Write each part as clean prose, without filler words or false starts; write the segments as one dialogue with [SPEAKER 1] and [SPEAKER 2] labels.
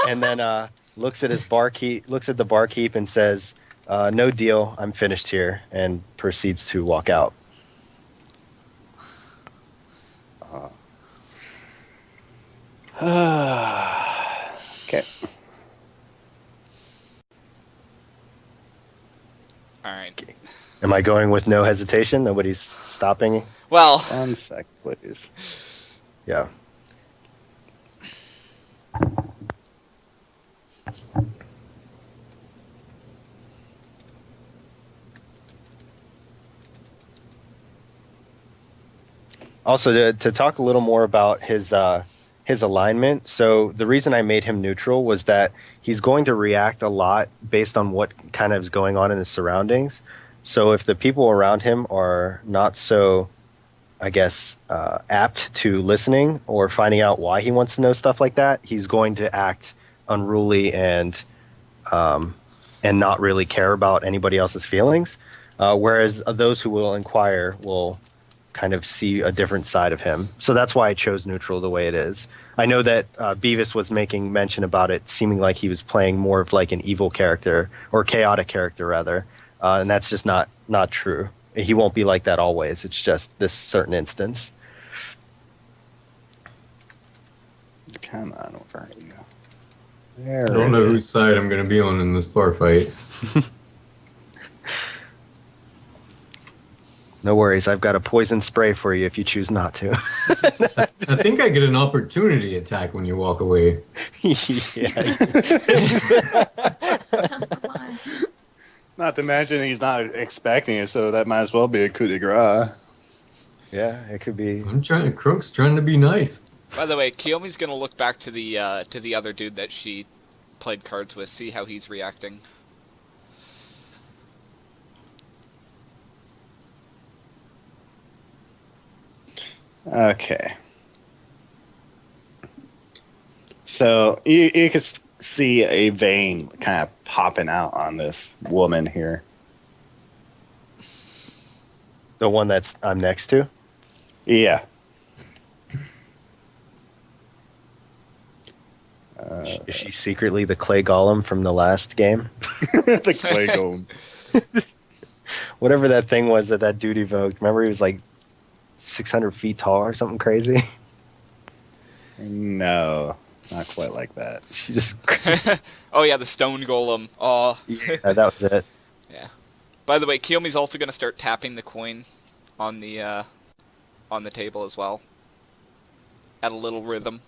[SPEAKER 1] And then looks at the barkeep and says, "No deal. I'm finished here," and proceeds to walk out.
[SPEAKER 2] Okay.
[SPEAKER 3] All right.
[SPEAKER 1] Am I going with no hesitation? Nobody's stopping?
[SPEAKER 3] Well,
[SPEAKER 2] 1 sec, please.
[SPEAKER 1] Yeah. Also, to talk a little more about his alignment. So the reason I made him neutral was that he's going to react a lot based on what kind of is going on in his surroundings. So if the people around him are not so, I guess, apt to listening or finding out why he wants to know stuff like that, he's going to act unruly and not really care about anybody else's feelings. Whereas those who will inquire will kind of see a different side of him. So that's why I chose neutral the way it is. I know that Beavis was making mention about it seeming like he was playing more of like an evil character or chaotic character rather, and that's just not true. He won't be like that always. It's just this certain instance.
[SPEAKER 2] Come on, where are you?
[SPEAKER 4] I
[SPEAKER 2] There
[SPEAKER 4] don't
[SPEAKER 2] it
[SPEAKER 4] know
[SPEAKER 2] is.
[SPEAKER 4] whose side I'm going to be on in this bar fight.
[SPEAKER 1] No worries. I've got a poison spray for you if you choose not to.
[SPEAKER 4] I think I get an opportunity attack when you walk away.
[SPEAKER 1] Yeah.
[SPEAKER 5] Come on.
[SPEAKER 2] Not to mention he's not expecting it, so that might as well be a coup de grace.
[SPEAKER 1] Yeah, it could be.
[SPEAKER 4] Crook's trying to be nice.
[SPEAKER 3] by the way, Kiyomi's gonna look back to the other dude that she played cards with, see how he's reacting.
[SPEAKER 2] Okay. So you can see a vein kind of popping out on this woman here.
[SPEAKER 1] The one I'm next to?
[SPEAKER 2] Yeah.
[SPEAKER 1] Is she secretly the clay golem from the last game?
[SPEAKER 2] The clay golem.
[SPEAKER 1] Whatever that thing was that dude evoked. Remember he was like 600 feet tall or something crazy?
[SPEAKER 2] No, not quite like that.
[SPEAKER 1] She just...
[SPEAKER 3] Oh yeah, the stone golem. Oh.
[SPEAKER 1] Yeah, that was it.
[SPEAKER 3] Yeah. By the way, Kiyomi's also going to start tapping the coin on the table as well. At a little rhythm.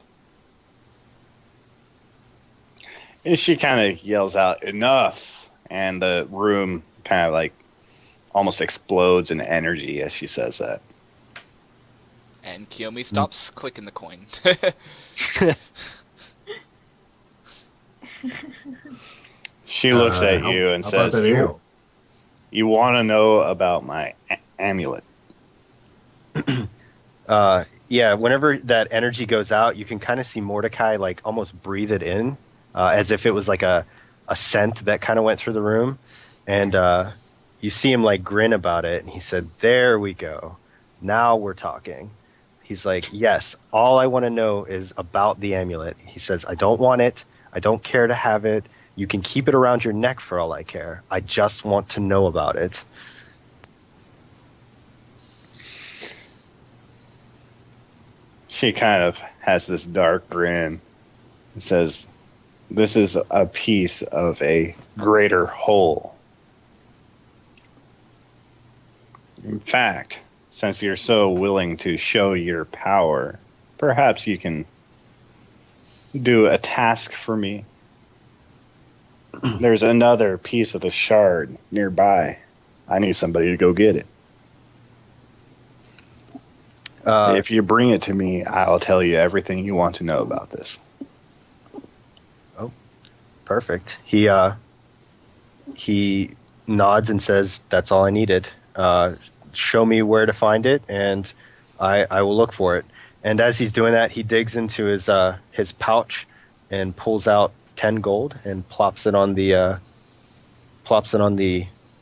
[SPEAKER 2] And she kind of yells out, "Enough!" And the room kind of like almost explodes in energy as she says that.
[SPEAKER 3] And Kiyomi stops clicking the coin.
[SPEAKER 2] She looks at you and
[SPEAKER 4] how about
[SPEAKER 2] says,
[SPEAKER 4] that ale?
[SPEAKER 2] "You want to know about my amulet?"
[SPEAKER 1] Yeah, whenever that energy goes out, you can kind of see Mordecai like almost breathe it in, as if it was like a scent that kind of went through the room. And you see him like grin about it. And he said, "There we go. Now we're talking." He's like, "Yes, all I want to know is about the amulet." He says, "I don't want it. I don't care to have it. You can keep it around your neck for all I care. I just want to know about it."
[SPEAKER 2] She kind of has this dark grin and says, "This is a piece of a greater whole. In fact, since you're so willing to show your power, perhaps you can do a task for me. There's another piece of the shard nearby. I need somebody to go get it. If you bring it to me, I'll tell you everything you want to know about this."
[SPEAKER 1] Oh, perfect. He nods and says, "That's all I needed. Show me where to find it, and I will look for it." And as he's doing that, he digs into his pouch and pulls out 10 gold and plops it on the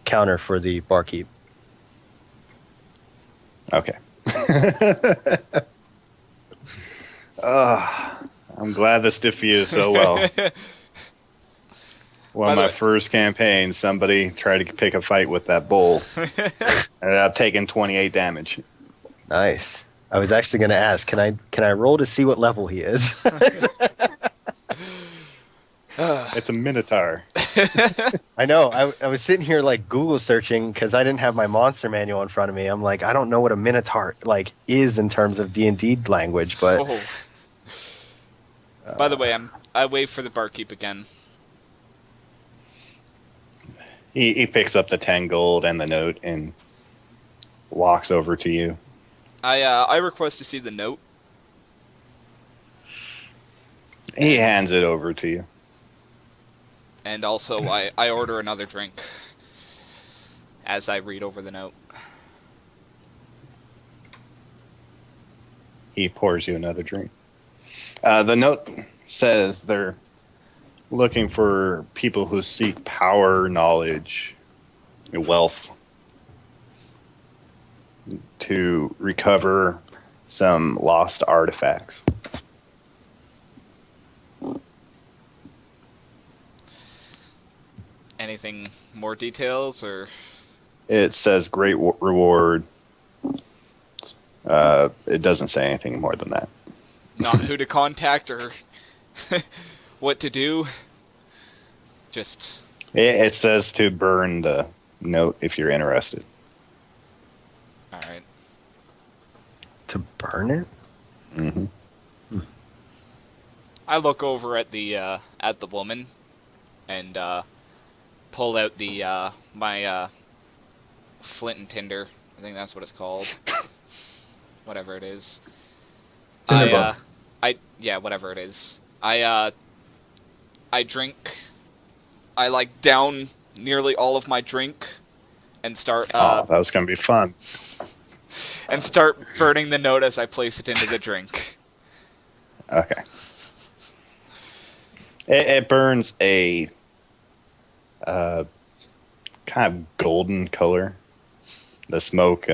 [SPEAKER 1] counter for the barkeep.
[SPEAKER 2] Okay. I'm glad this diffused so well. One
[SPEAKER 3] By
[SPEAKER 2] of
[SPEAKER 3] the
[SPEAKER 2] my
[SPEAKER 3] way-
[SPEAKER 2] first campaigns, somebody tried to pick a fight with that bull. Ended up taking 28 damage.
[SPEAKER 1] Nice. I was actually going to ask, can I roll to see what level he is?
[SPEAKER 2] It's a minotaur.
[SPEAKER 1] I know. I was sitting here like Google searching because I didn't have my monster manual in front of me. I'm like, I don't know what a minotaur like is in terms of D&D language, but
[SPEAKER 3] Oh. By the way, I wait for the barkeep again.
[SPEAKER 2] He picks up the 10 gold and the note and walks over to you.
[SPEAKER 3] I request to see the note.
[SPEAKER 2] He hands it over to you.
[SPEAKER 3] And also, I order another drink as I read over the note.
[SPEAKER 2] He pours you another drink. The note says they're looking for people who seek power, knowledge, wealth to recover some lost artifacts.
[SPEAKER 3] Anything more details or?
[SPEAKER 2] It says great reward. It doesn't say anything more than that.
[SPEAKER 3] Not who to contact or what to do. Just
[SPEAKER 2] It says to burn the note if you're interested.
[SPEAKER 3] all right.
[SPEAKER 1] to burn it?
[SPEAKER 2] Hmm.
[SPEAKER 3] I look over at the woman and pull out the my flint and tinder. I think that's what it's called. Whatever it is.
[SPEAKER 4] Tinderbox.
[SPEAKER 3] Yeah, whatever it is. I drink. I like down nearly all of my drink and start
[SPEAKER 2] That was going to be fun.
[SPEAKER 3] burning the note as I place it into the drink.
[SPEAKER 2] Okay. It burns a kind of golden color. The smoke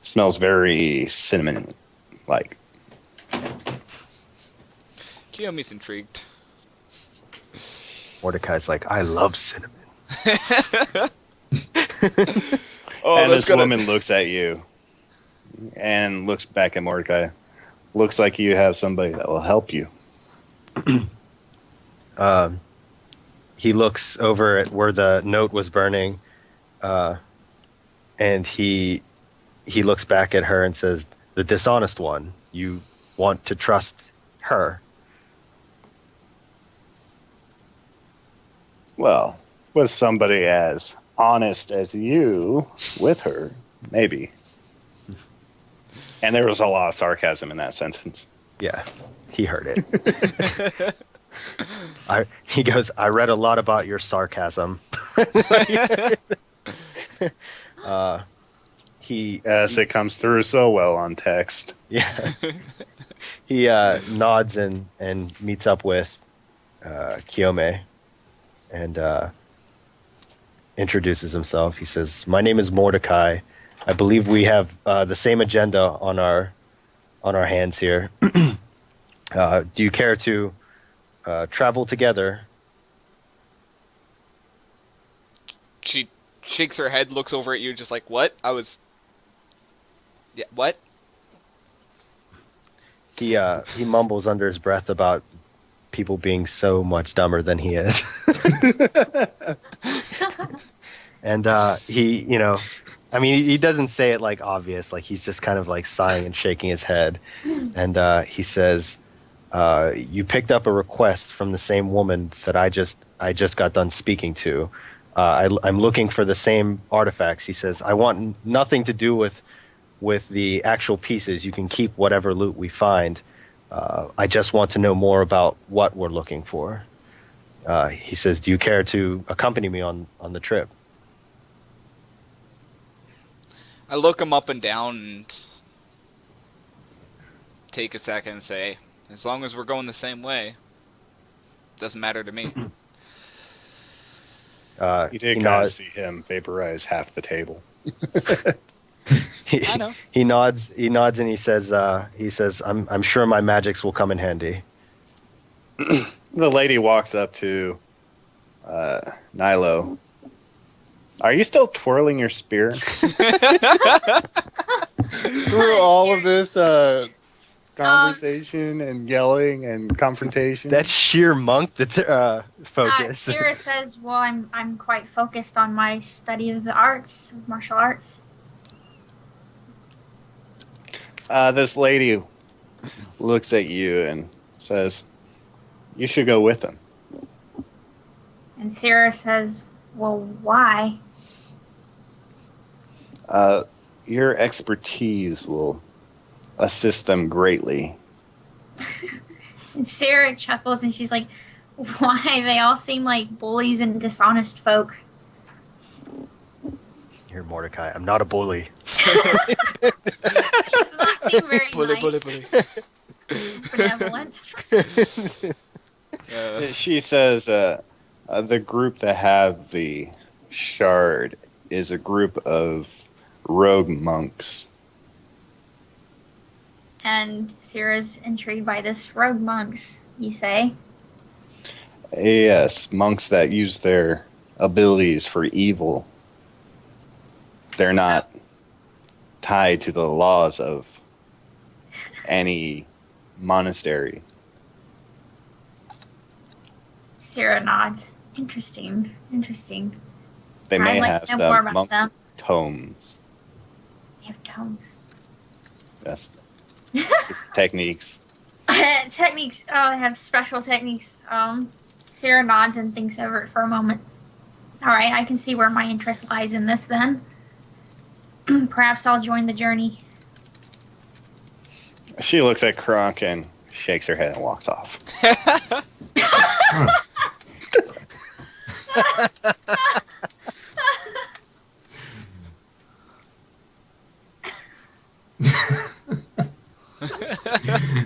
[SPEAKER 2] smells very cinnamon-like.
[SPEAKER 3] Kiyomi's intrigued.
[SPEAKER 1] Mordecai's like, I love cinnamon.
[SPEAKER 3] Oh,
[SPEAKER 2] And
[SPEAKER 3] that's
[SPEAKER 2] this woman looks at you and looks back at Mordecai. Looks like you have somebody that will help you.
[SPEAKER 1] He looks over at where the note was burning, and he looks back at her and says, "The dishonest one. You want to trust her."
[SPEAKER 2] Well, with somebody as honest as you with her, maybe. And there was a lot of sarcasm in that sentence.
[SPEAKER 1] Yeah, he heard it. He goes, I read a lot about your sarcasm.
[SPEAKER 2] Yes, it comes through so well on text.
[SPEAKER 1] Yeah. He nods and meets up with Kiyome and introduces himself. He says, "My name is Mordecai. I believe we have the same agenda on our hands here. Do you care to travel together?"
[SPEAKER 3] She shakes her head, looks over at you, just like, what? Yeah, what?
[SPEAKER 1] He mumbles under his breath about people being so much dumber than he is. And he, I mean, he doesn't say it like obvious, like he's just kind of like sighing and shaking his head. And he says, "You picked up a request from the same woman that I just got done speaking to. I'm looking for the same artifacts." He says, "I want nothing to do with the actual pieces. You can keep whatever loot we find. I just want to know more about what we're looking for." He says, "Do you care to accompany me on the trip?"
[SPEAKER 3] I look him up and down and take a second and say, as long as we're going the same way, doesn't matter to me.
[SPEAKER 2] You did kind of see him vaporize half the table.
[SPEAKER 3] I know.
[SPEAKER 1] He nods. He nods, and he says, I'm sure my magics will come in handy."
[SPEAKER 2] The lady walks up to Nilo. Are you still twirling your spear through all of this conversation and yelling and confrontation?
[SPEAKER 1] That's sheer monk focus.
[SPEAKER 5] Sarah says, "Well, I'm quite focused on my study of the arts, martial arts."
[SPEAKER 2] This lady looks at you and says, "You should go with him."
[SPEAKER 5] And Sarah says, "Well, why?"
[SPEAKER 2] Your expertise will assist them greatly.
[SPEAKER 5] And Sarah chuckles and she's like, "Why? They all seem like bullies and dishonest folk."
[SPEAKER 1] Here, Mordecai, I'm not a bully.
[SPEAKER 5] It doesn't seem very
[SPEAKER 3] Bully,
[SPEAKER 5] nice,
[SPEAKER 3] bully, bully.
[SPEAKER 5] benevolent.
[SPEAKER 2] She says, the group that have the shard is a group of rogue monks.
[SPEAKER 5] And Sarah's intrigued by this rogue monks, you say?
[SPEAKER 2] Yes, monks that use their abilities for evil. They're not tied to the laws of any monastery.
[SPEAKER 5] Sarah nods. Interesting.
[SPEAKER 2] They may
[SPEAKER 5] I'd like
[SPEAKER 2] have
[SPEAKER 5] to know more
[SPEAKER 2] some
[SPEAKER 5] about
[SPEAKER 2] monk
[SPEAKER 5] them.
[SPEAKER 2] tomes.
[SPEAKER 5] They have tomes.
[SPEAKER 2] Yes. Techniques.
[SPEAKER 5] Techniques. Oh, they have special techniques. Sarah nods and thinks over it for a moment. All right, I can see where my interest lies in this then. Perhaps I'll join the journey.
[SPEAKER 2] She looks at Kronk and shakes her head and walks off.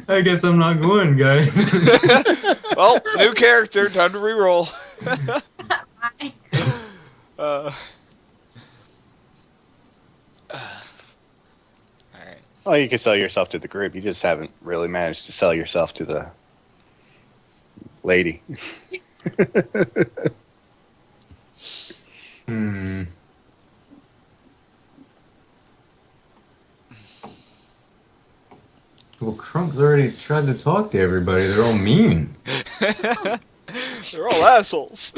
[SPEAKER 4] I guess I'm not going, guys.
[SPEAKER 3] Well, new character. Time to reroll.
[SPEAKER 5] Bye.
[SPEAKER 3] All right.
[SPEAKER 2] Well, you can sell yourself to the group. You just haven't really managed to sell yourself to the lady.
[SPEAKER 4] Hmm. Well, Crunk's already tried to talk to everybody. They're all mean.
[SPEAKER 3] They're all assholes.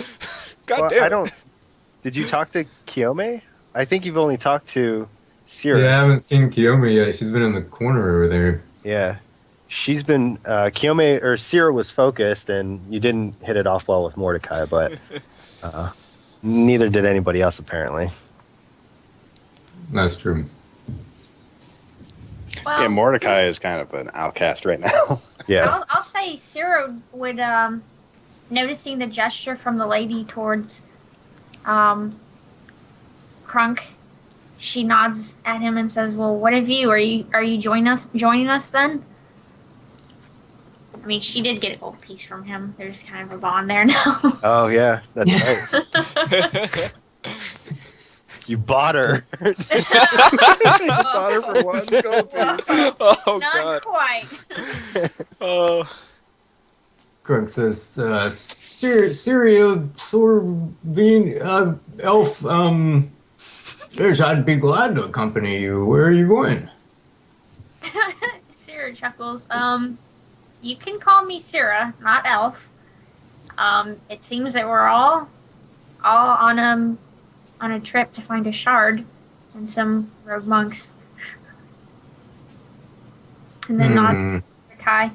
[SPEAKER 3] God
[SPEAKER 1] Well,
[SPEAKER 3] damn.
[SPEAKER 1] I don't. Did you talk to Kiyome? I think you've only talked to Sierra.
[SPEAKER 4] Yeah, I haven't seen Kiyomi yet. She's been in the corner over there.
[SPEAKER 1] Yeah. She's been Kiyome or Sierra was focused, and you didn't hit it off well with Mordecai, but neither did anybody else apparently.
[SPEAKER 4] That's true.
[SPEAKER 5] Well,
[SPEAKER 2] Yeah, Mordecai is kind of an outcast right now.
[SPEAKER 1] Yeah.
[SPEAKER 5] I'll say Sarah would, noticing the gesture from the lady towards Krunk, she nods at him and says, "Well, what of you? Are you joining us then?" I mean, she did get a gold piece from him. There's kind of a bond there now.
[SPEAKER 1] Oh yeah, that's right. You bought her.
[SPEAKER 2] Bought her for one gold piece.
[SPEAKER 3] Oh
[SPEAKER 5] Not
[SPEAKER 3] god.
[SPEAKER 5] quite.
[SPEAKER 3] Oh.
[SPEAKER 4] Crunk says, Syria, Sorvine, Elf, yes, I'd be glad to accompany you. Where are you going?
[SPEAKER 5] Sarah chuckles. You can call me Sarah, not Elf. It seems that we're all on a trip to find a shard and some rogue monks. And then nods to Kai.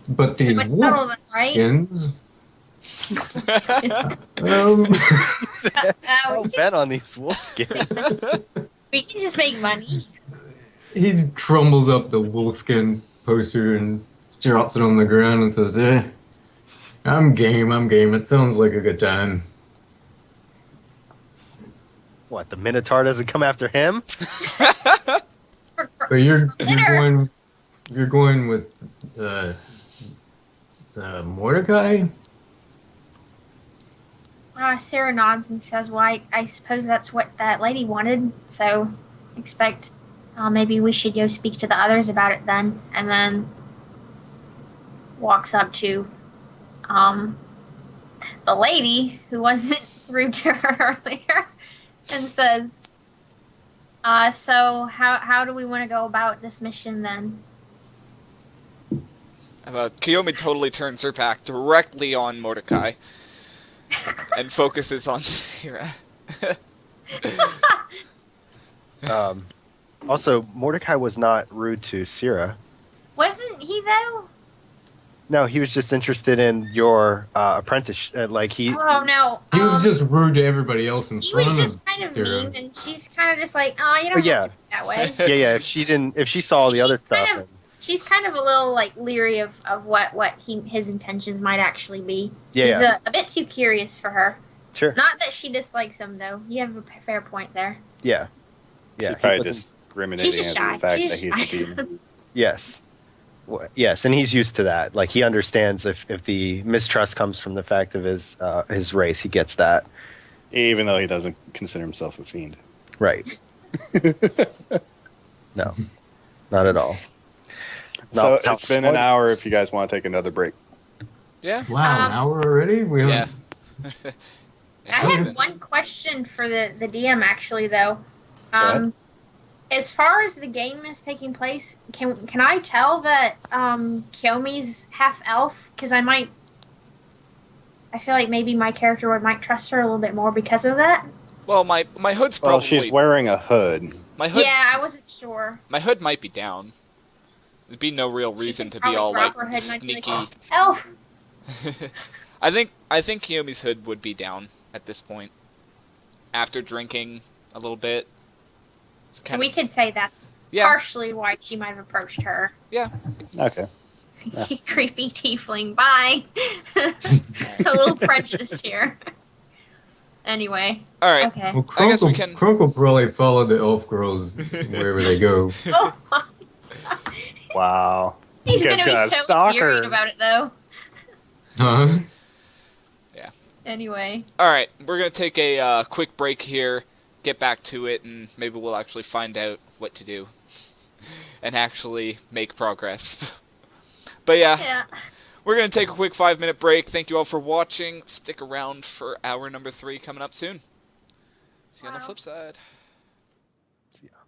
[SPEAKER 4] But these
[SPEAKER 5] it's subtle
[SPEAKER 4] wolf
[SPEAKER 5] then, right?
[SPEAKER 4] skins.
[SPEAKER 1] I'll bet on these wolf skins.
[SPEAKER 5] We can just make money.
[SPEAKER 4] He crumbles up the wolfskin poster and drops it on the ground and says, I'm game. It sounds like a good time.
[SPEAKER 1] What, the Minotaur doesn't come after him?
[SPEAKER 4] But you're going with Mordecai?
[SPEAKER 5] Sarah nods and says, "Well, I suppose that's what that lady wanted. So, expect maybe we should go speak to the others about it then." And then walks up to um, the lady who wasn't rude to her earlier and says, "So how do we want to go about this mission then?"
[SPEAKER 3] Kiyomi totally turns her back directly on Mordecai and focuses on Sierra.
[SPEAKER 1] Also, Mordecai was not rude to Syrah.
[SPEAKER 5] Wasn't he though?
[SPEAKER 1] No, he was just interested in your apprentice. Like he,
[SPEAKER 5] Oh no.
[SPEAKER 4] He was just rude to everybody else in
[SPEAKER 5] He
[SPEAKER 4] front
[SPEAKER 5] was
[SPEAKER 4] of
[SPEAKER 5] just kind of
[SPEAKER 4] Sarah.
[SPEAKER 5] mean, and she's kind of just like, "Oh, you don't
[SPEAKER 1] yeah,
[SPEAKER 5] have to think that way."
[SPEAKER 1] If she saw all the other
[SPEAKER 5] She's
[SPEAKER 1] stuff,
[SPEAKER 5] kind of she's kind of a little like leery of what his intentions might actually be. He's a bit too curious for her.
[SPEAKER 1] sure,
[SPEAKER 5] Not that she dislikes him though. You have a fair point there.
[SPEAKER 1] yeah,
[SPEAKER 2] She's
[SPEAKER 1] he
[SPEAKER 2] probably
[SPEAKER 1] wasn't-
[SPEAKER 2] just ruminating
[SPEAKER 5] She's just
[SPEAKER 2] over
[SPEAKER 5] shy.
[SPEAKER 2] the fact
[SPEAKER 5] She's
[SPEAKER 2] that he's a
[SPEAKER 5] shy.
[SPEAKER 2] demon.
[SPEAKER 1] yes, yes, and he's used to that. Like he understands if the mistrust comes from the fact of his race, he gets that.
[SPEAKER 2] Even though he doesn't consider himself a fiend.
[SPEAKER 1] Right. No, not at all.
[SPEAKER 2] So
[SPEAKER 1] No,
[SPEAKER 2] it's been an hour if you guys want to take another break.
[SPEAKER 3] Yeah.
[SPEAKER 4] Wow, an hour already? We
[SPEAKER 3] Yeah.
[SPEAKER 5] I had one question for the DM actually though.
[SPEAKER 2] ahead.
[SPEAKER 5] As far as the game is taking place, can I tell that Kiyomi's half elf? Because I feel like maybe my character might trust her a little bit more because of that.
[SPEAKER 3] Well, my hood's
[SPEAKER 2] Well,
[SPEAKER 3] probably.
[SPEAKER 2] she's wearing a hood.
[SPEAKER 3] My hood.
[SPEAKER 5] Yeah, I wasn't sure.
[SPEAKER 3] My hood might be down. There'd be no real reason to
[SPEAKER 5] could
[SPEAKER 3] be all
[SPEAKER 5] probably
[SPEAKER 3] like
[SPEAKER 5] drop her hood and I'd be like,
[SPEAKER 3] sneaky.
[SPEAKER 5] Elf.
[SPEAKER 3] I think Kiyomi's hood would be down at this point. After drinking a little bit.
[SPEAKER 5] So we could say that's partially why she might have approached her.
[SPEAKER 3] Yeah.
[SPEAKER 2] Okay. Yeah.
[SPEAKER 5] Creepy tiefling. Bye. A little prejudiced here. Anyway.
[SPEAKER 3] All right.
[SPEAKER 5] Okay.
[SPEAKER 4] Well,
[SPEAKER 3] I guess we can.
[SPEAKER 4] Crunkle probably followed the elf girls wherever they go.
[SPEAKER 5] Oh my.
[SPEAKER 2] Wow.
[SPEAKER 5] He's
[SPEAKER 2] You
[SPEAKER 5] gonna
[SPEAKER 2] guys
[SPEAKER 5] be
[SPEAKER 2] got a
[SPEAKER 5] so
[SPEAKER 2] stalker.
[SPEAKER 5] infuriated about it though.
[SPEAKER 4] Huh?
[SPEAKER 5] Anyway.
[SPEAKER 3] All right, we're gonna take a quick break here, get back to it, and maybe we'll actually find out what to do, and actually make progress. But yeah, we're gonna take a quick 5-minute break. Thank you all for watching. Stick around for hour number 3 coming up soon. See you on the flip side.
[SPEAKER 1] See ya.